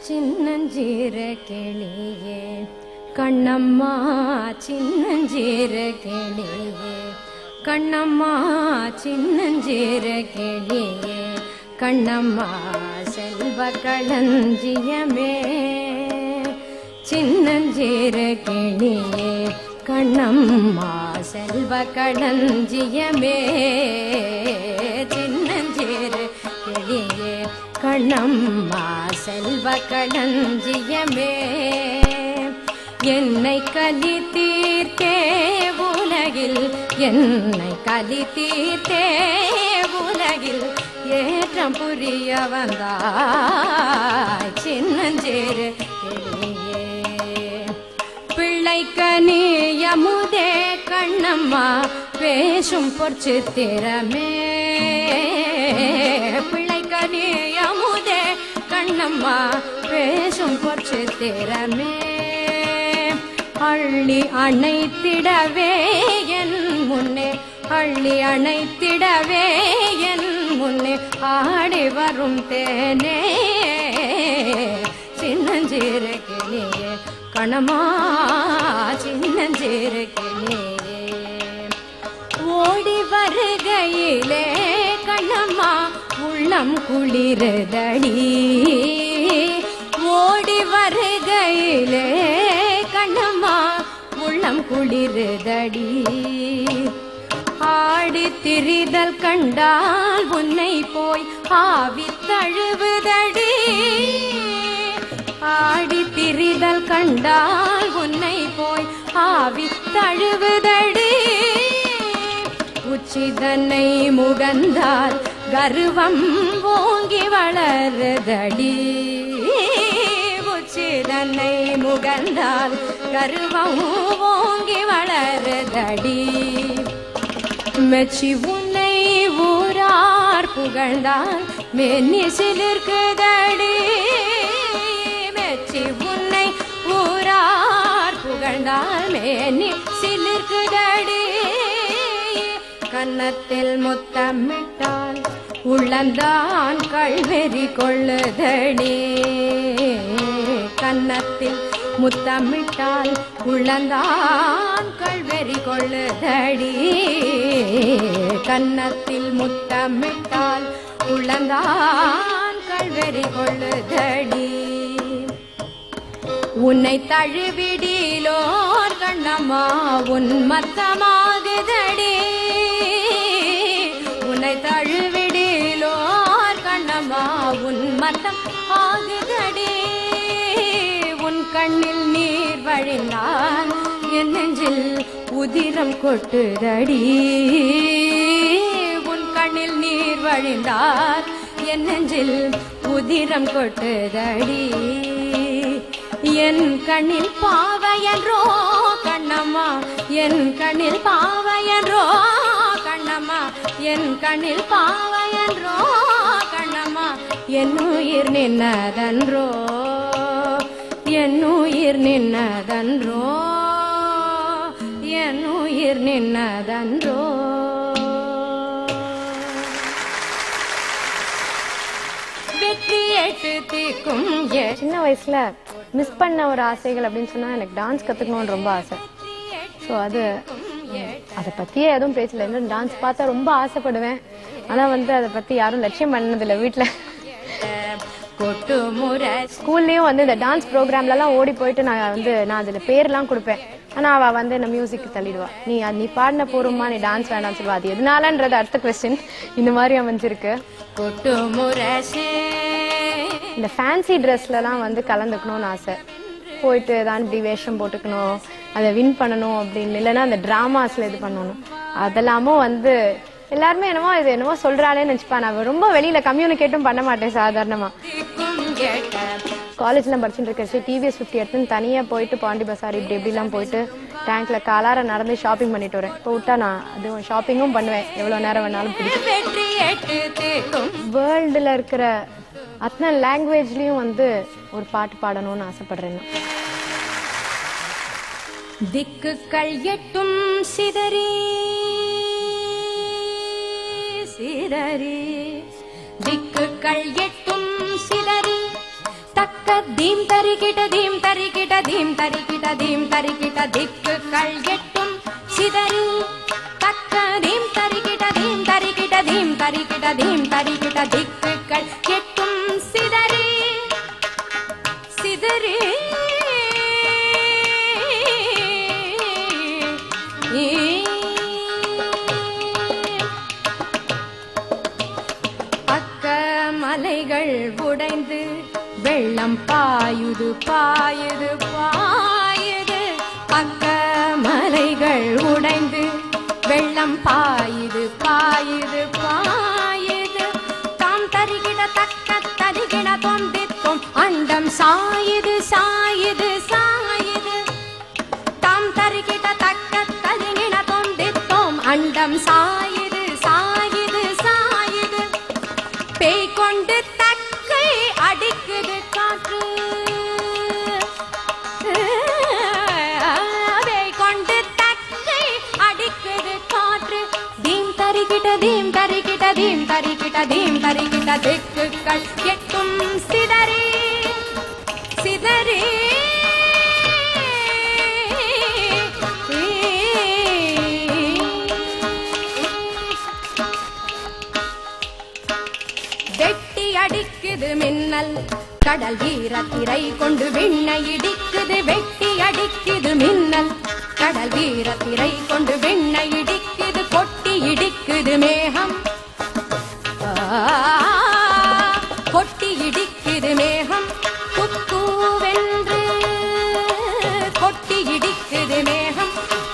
சின்னஞ்சீர கிளியே கண்ணம்மா சின்னஞ்சீர கிளியே கண்ணம்மா சின்னஞ்சீர கிளியே கண்ணம்மா செல்வ களஞ்சியமே சின்னஞ்சீர கிளியே கண்ணம்மா செல்வ களஞ்சியமே சின்னஞ்சீர கிளியே கண்ணம்மா செல்வ களஞ்சியமே என்னை கலி தீர்த்தே உலகில் என்னை கலி தீர்த்தே உலகில் ஏற்றம் புரிய வந்தாய் சின்னஞ்சேரு கிளியே பிள்ளைக்கனி யமுதே கண்ணம்மா பேசும் பொற்சித்திரமே பிள்ளைக்கனி யமுதே கண்ணம்மா பேசும் பொற்சித்திரமே அள்ளி அணைத்திடவே என் முன்னே அள்ளி அணைத்திடவே என் முன்னே ஆடி வரும் தேனே சின்னஞ்சீர கிளியே கணமா சின்னஞ்சீர கிளியே ஓடி வருகையிலே கண்ணம்மா உள்ளம் குளிரதடி ஓடி வருகையிலே கண்ணம்மா உள்ளம் குளிரதடி ஆடி திரிதல் கண்டால் உன்னை போய் ஆவி தழுவுதடி ஆடி திரிதல் கண்டால் உன்னை போய் ஆவி தழுவுதடி உச்சிதனை முகந்தால் கர்வம் ஓங்கி வளருதடி உச்சிதனை முகந்தால் கர்வம் ஓங்கி வளருதடி மெச்சி உன்னை ஊரார் புகழ்ந்தால் மென்னி சிலிர்க்குதடி மெச்சி உன்னை ஊரார் புகழ்ந்தால் மென்னி சிலிர்க்குதடி கன்னத்தில் முத்தமிட்டால் உள்ளந்தான் கள்வெறி கொள்ளுதடி கன்னத்தில் முத்தமிட்டால் உள்ளந்தான் கள்வெறி கொள்ளுதடி கன்னத்தில் முத்தமிட்டால் உள்ளந்தான் கள்வெறி கொள்ளுதடி உன்னை தழுவிடிலோர் கண்ணம்மா உன்மத்தமாகுதடி உன்னை தழுவிடிலோர் கண்ணம்மா உன்மத்தம் ஆகுதடி உன் கண்ணில் நீர் வழிந்தால் என் நெஞ்சில் உதிரம் கொட்டுதடி உன் கண்ணில் நீர் வழிந்தால் என் நெஞ்சில் உதிரம் கொட்டுதடி என் கண்ணில் பாவையன்றோ கண்ணம்மா என் கண்ணில் பாவையன்றோ கண்ணம்மா என் கண்ணில் பாவையன்றோ கண்ணம்மா என் உயிர் நின்னதன்றோ என் உயிர் நின்னதன்றோ என் உயிர் நின்னதன்றோ வெற்றி எட்டு தீக்கும். சின்ன வயசுல மிஸ் பண்ண ஒரு ஆசைகள் அப்படின்னு சொன்னா எனக்கு டான்ஸ் கத்துக்கணும்னு ரொம்ப ஆசை. ஸோ அதை பத்தியே எதுவும் பேசல. இன்னும் டான்ஸ் பார்த்தா ரொம்ப ஆசைப்படுவேன். ஆனா அதை பத்தி யாரும் லட்சியம் பண்ணதில்லை வீட்டுல. ஸ்கூல்லயும் இந்த டான்ஸ் ப்ரோக்ராம்ல ஓடி போயிட்டு நான் அதுல பேர்லாம் கொடுப்பேன். ஆனா அவ என்ன மியூசிக் தள்ளிடுவா. நீ பாடின போறோமா, நீ டான்ஸ் வேணாம்னு சொல்லுவா. அது எதனாலன்றது அடுத்த கொஸ்டின். இந்த மாதிரி அமைஞ்சிருக்கு. இந்த ஃபேன்சி ட்ரெஸ்லாம் கலந்துக்கணும்னு ஆசை. போயிட்டு ஏதாவது இப்படி வேஷம் போட்டுக்கணும், அதை வின் பண்ணணும் அப்படின்னு. இல்லைன்னா அந்த டிராமாஸ்ல இது பண்ணணும். அதெல்லாமும் எல்லாருமே என்னமோ சொல்றாளேன்னு நினைச்சுப்பா. நான் ரொம்ப வெளியில கம்யூனிகேட்டும் பண்ண மாட்டேன் சாதாரணமா. காலேஜ்லாம் படிச்சுட்டு இருக்கச்சு டிவிஎஸ் 50 எடுத்துன்னு தனியா போயிட்டு பாண்டி பசார் இப்படி இப்படிலாம் போயிட்டு டேங்க்ல காலார நடந்து ஷாப்பிங் பண்ணிட்டு வரேன். இப்போ விட்டா நான் அதுவும் ஷாப்பிங்கும் பண்ணுவேன், எவ்வளவு நேரம் வேணாலும் பிடிக்கும். வேர்ல்டுல இருக்கிற அத்தனை லாங்குவேஜ்லயும் ஒரு பாட்டு பாடணும்னு ஆசைப்படுறேன். திக்குகள் எட்டும் சிதறி சிதறி திக்குகள் எட்டும் சிதறி தக்க தீம் தரிகிட தீம் தரிகிட தீம் தரிகிட தீம் தரிகிட திக்குகள் எட்டும் சிதறி தக்க தீம் தரிகிட தீம் தரிகிட தீம் தரிகிட தீம் தரிகிட திக்குகள் எட்டும் சிதறி சிதறி பக்க மலைகள் உடைந்து வெள்ளம் பாயுது பாயுது பாயுது பக்க மலைகள் உடைந்து வெள்ளம் பாயுது பாயுது பாயுது தாம் தருகிட தக்க தருகிட தொந்தித்தோம் அண்டம் சாயுது சாயுது சாயுது தாம் தருகிட தக்க தருகிட தொந்தித்தோம் அண்டம் சாயுது சாயுது சாயுது பேய் கொண்டு தக்கை அடிக்குது காற்று பேய் கொண்டு தக்கை அடிக்குது காற்று தீம் தரிகிட தீம் தரிகிட தீம் தரிகிட தீம் தரிகிட திக்குகள் எட்டும் சிதறி சிதறி வெட்டி அடிக்குது மின்னல் கடல் வீரத்திரை கொண்டு விண்ணை இடிக்குது வெட்டி அடிக்குது மின்னல் கடல் வீரத்திரை கொண்டு விண்ணை இடிக்குது கொட்டி இடிக்குது மேகம் கொட்டி இடிக்குது மேகம் குக்கூவென்று கொட்டி இடிக்குது மேகம்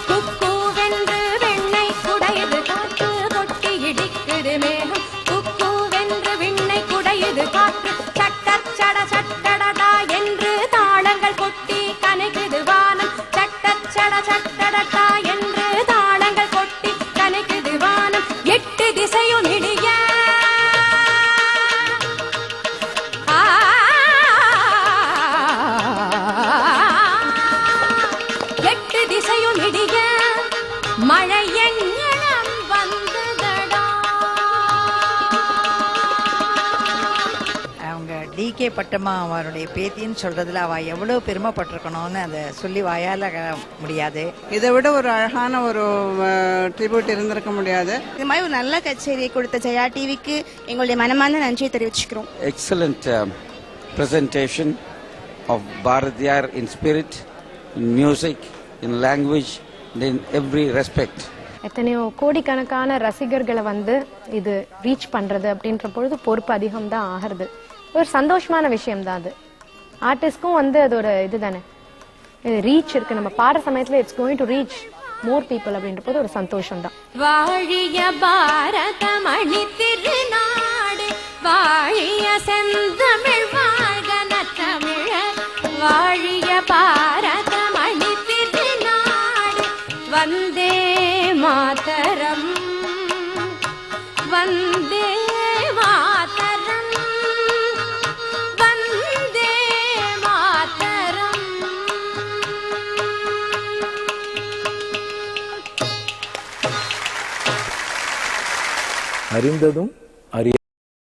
குக்கூவென்று வெண்ணை குடையுது காற்று கொட்டி இடிக்குது மேகம் குக்கூவென்று விண்ணை குடையுது காற்று சட்டச்சட சட்டடடா என்று தாளங்கள் கொட்டி கனைக்குது வானம் சட்டச்சட சட்டடடா என்று தாளங்கள் கொட்டி கனைக்குது வானம் எட்டு திசையும் இடிய எட்டு திசையும் இடிய மழை எண்ணம் வந்ததடா. அவங்க டிகே பட்டம்மா அவருடைய பேத்தின்னு சொல்றதுல அவ எவ்வளவு பெருமைப்பட்டிருக்கணும்னு அதை சொல்லி வாயால முடியாது. இதை விட ஒரு அழகான ஒரு ட்ரிபியூட் இருந்திருக்க முடியாது. இது மாதிரி ஒரு நல்ல கச்சேரியை கொடுத்த ஜெயா டிவிக்கு எங்களுடைய மனமார்ந்த நன்றியை தெரிவிச்சுக்கிறோம். Excellent presentation of Bharatiyar in spirit, in music, in language, and in every respect. எத்தனையோ கோடிக்கணக்கான ரசிகர்களை வந்து இது ரீச் பண்றது அப்படின்ற பொழுது பொறுப்பு அதிகம் தான் ஆகிறது. ஒரு சந்தோஷமான விஷயம் தான் அது. ஆர்டிஸ்ட்க்கும் வந்து அது ஒரு இதுதானே, ரீச் இருக்கு. நம்ம பாடுற சமயத்துல it's going to reach more people அப்படின்ற போது ஒரு சந்தோஷம் தான். வாழிய பாரத மணி திருநாடு வாழிய செந்தமிழ் வாழ்க நற்றமிழர் வாழிய பாரத மணி திருநாடு வந்தே மாதரம் வந்தே மாதரம் வந்தே மாதரம். அறிந்ததும்